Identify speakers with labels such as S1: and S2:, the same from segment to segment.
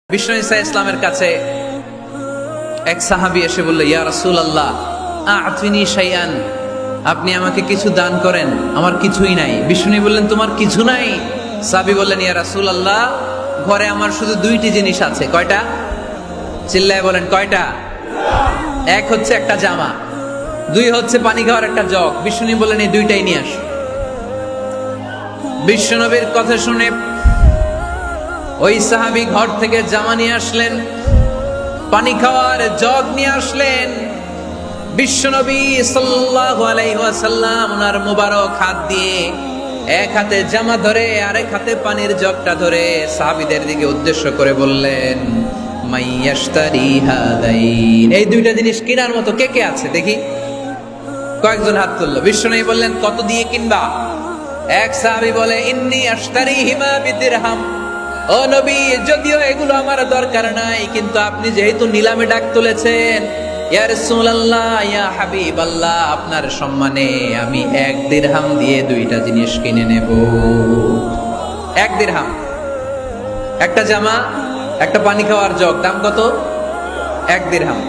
S1: বিষ্ণু ঈসা ইসলামের কাছে এক সাহাবী এসে বলল, ইয়া রাসূলুল্লাহ আ'তিনি শাইআন, আপনি আমাকে কিছু দান করেন, আমার কিছুই নাই। বিষ্ণু বললেন, তোমার কিছু নাই? সাহাবী বললেন, ইয়া রাসূলুল্লাহ ঘরে আমার শুধু দুইটি জিনিস আছে। কয়টা? চিল্লায় বলেন, কয়টা? এক হচ্ছে একটা জামা, দুই হচ্ছে পানি খাওয়ার একটা জগ। বিষ্ণু বললেন, এই দুইটাই নিয়ে আস। বিশ্বনবীর কথা শুনে ওই সাহাবী ঘর থেকে জামা নিয়ে আসলেন, পানি খাওয়ার জগ নিয়ে আসলেন। বিশ্বনবী সাল্লাল্লাহু আলাইহি ওয়াসাল্লাম ওনার মুবারক হাত দিয়ে এক হাতে জামা ধরে আরেক হাতে পানির জগটা ধরে সাহাবীদের দিকে উদ্দেশ্য করে বললেন, মাইয়াশতারি হাদাইন, এই দুইটা জিনিস কেনার মতো কে কে আছে দেখি? কয়েকজন হাত তুললো। বিশ্বনবী বললেন, কত দিয়ে কিনবা? এক সাহাবী বলে, ইন্নী আশতারিহিমা বিদিরহাম, ও নবী যদিও এগুলো আমার দরকার নাই, কিন্তু আপনি যেহেতু নিলামে ডাক তুলেছেন, ইয়া রাসূলুল্লাহ ইয়া হাবিবাল্লাহ, আপনার সম্মানে আমি 1 দিরহাম দিয়ে দুইটা জিনিস কিনে নেব। 1 দিরহাম, একটা জামা, একটা পানি খাওয়ার জগ, দাম কত? 1 দিরহাম।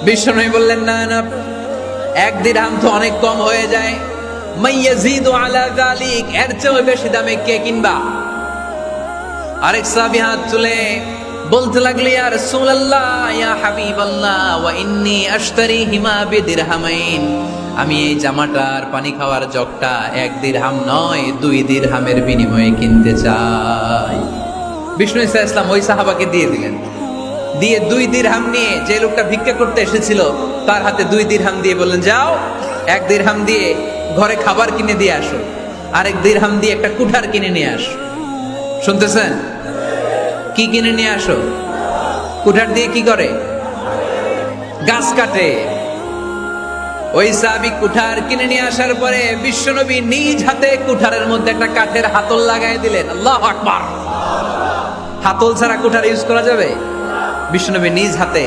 S1: বিশ্বনবী বললেন, না না, 1 দিরহাম তো অনেক কম হয়ে যায়, মাইয়াজিদু আলা যালিক, এর চেয়ে বেশি দামে কে কিনবা? আরেক সাহাবী হাত তুলে বলতে লাগলো, ইয়া রাসূলুল্লাহ ইয়া হাবিবাল্লাহ ওয়া ইন্নী আশতারিহিমা বিদিরহামাইন, আমি এই জামাটার পানি খাওয়ার জগটা 1 দিরহাম নয় 2 দিরহামের বিনিময়ে কিনতে চাই। বিষ্ণু ঈসা ইসলাম ওই সাহাবাকে দিয়ে দিলেন। দিয়ে 2 দিরহাম নিয়ে যে লোকটা ভিক্ষা করতে এসেছিল তার হাতে 2 দিরহাম দিয়ে বললেন, যাও 1 দিরহাম দিয়ে ঘরে খাবার কিনে দিয়ে আসো, আরেক দিরহাম দিয়ে একটা কুঠার কিনে নিয়ে আসো। শুনতেছেন? কি কিনে নিয়ে আসো? কুঠার দিয়ে কি করে? গাছ কাটে। ওই সাহাবী কুঠার কিনে নিয়ে আসার পরে বিশ্বনবী নিজ হাতে কুঠারের মধ্যে একটা কাঠের হাতল লাগাই দিলেন। আল্লাহু আকবার! হাতল ছাড়া কুঠার ইউজ করা যাবে? বিশ্বনবী নিজ হাতে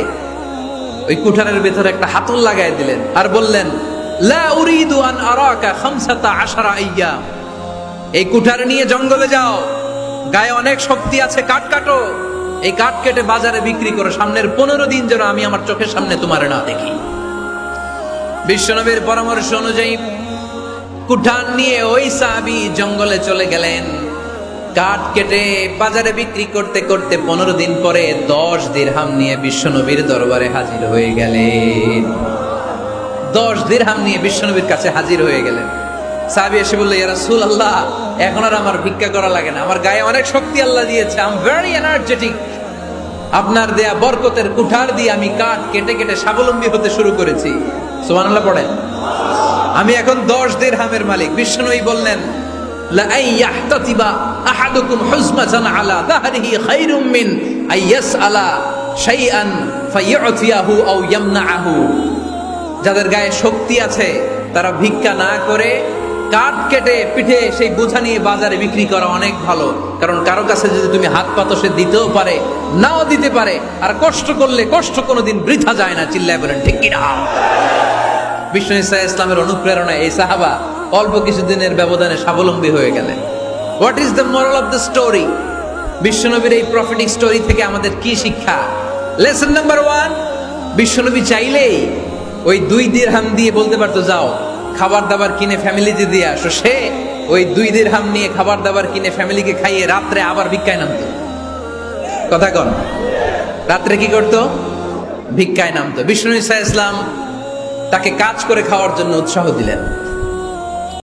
S1: ওই কুঠারের ভেতরে একটা হাতল লাগাই দিলেন আর বললেন, লা উরিদু আন আরাকা 15 আইয়াম, এই কুঠার নিয়ে জঙ্গলে যাও, গায়ে অনেক শক্তি আছে, কাঠ কাটো, এই কাঠ কেটে বাজারে বিক্রি করো, সামনের 15 দিন যেন আমি আমার চোখের সামনে তোমার না দেখি। বিশ্বনবীর পরামর্শ অনুযায়ী কুঠার নিয়ে ওই সাহাবী জঙ্গলে চলে গেলেন। কাঠ কেটে বাজারে বিক্রি করতে করতে 15 দিন পরে 10 দিরহাম নিয়ে বিশ্বনবীর দরবারে হাজির হয়ে গেলেন। 10 দিরহাম নিয়ে বিশ্বনবীর কাছে হাজির হয়ে গেলেন। সাহাবী এসে বলল, ইয়া রাসূলুল্লাহ এখন আর আমার ভিক্ষা করা লাগে না, আমার গায়ে অনেক শক্তি আল্লাহ দিয়েছে, আই এম ভেরি এনার্জেটিক, আপনার দেয়া বরকতের কুঠার দিয়ে আমি কাঠ কেটে কেটে স্বাবলম্বী হতে শুরু করেছি। সুবহানাল্লাহ পড়েন। আমি এখন 10 দিরহামের মালিক। বিষ্ণুই বললেন, লা আইয়াহতাতিবা আহাদুকুম হুজমাতান আলা যাহরিহি খায়রুম মিন আইয়াসআলা শাইআন ফায়ু'তিয়াহু আও ইয়ামনাহু, যাদের গায়ে শক্তি আছে তারা ভিক্ষা না করে কাঠ কেটে পিঠে সেই বোঝা নিয়ে বাজারে বিক্রি করা অনেক ভালো। কারণ কারো কাছে যদি তুমি হাত পাতো, সে দিতেও পারে নাও দিতে পারে, আর কষ্ট করলে কষ্ট কোনোদিন বৃথা যায় না। চিল্লায় বলেন ঠিক কিনা? বিষ্ণু ঈসা ইসলামের অনুপ্রেরণায় এই সাহাবা অল্প কিছুদিনের ব্যবধানে স্বাবলম্বী হয়ে গেলেন। What is the moral of the story? বিশ্বনবীর এই প্রফেটিক স্টোরি থেকে আমাদের কি শিক্ষা? লেসন নাম্বার 1, বিশ্বনবী চাইলেই ওই 2 দিরহাম দিয়ে বলতে পারতো, যাও খাবার দাবার কিনে ফ্যামিলিতে দিয়ে আসো। সে ওই 2 দিরহাম নিয়ে খাবার দাবার কিনে ফ্যামিলিকে খাইয়ে রাত্রে আবার ভিক্ষায় নামতো। কথা কন? রাত্রে কি করতো? ভিক্ষায় নামতো। বিষ্ণু ঈসা ইসলাম তাকে কাজ করে খাওয়ার জন্য উৎসাহ দিলেন।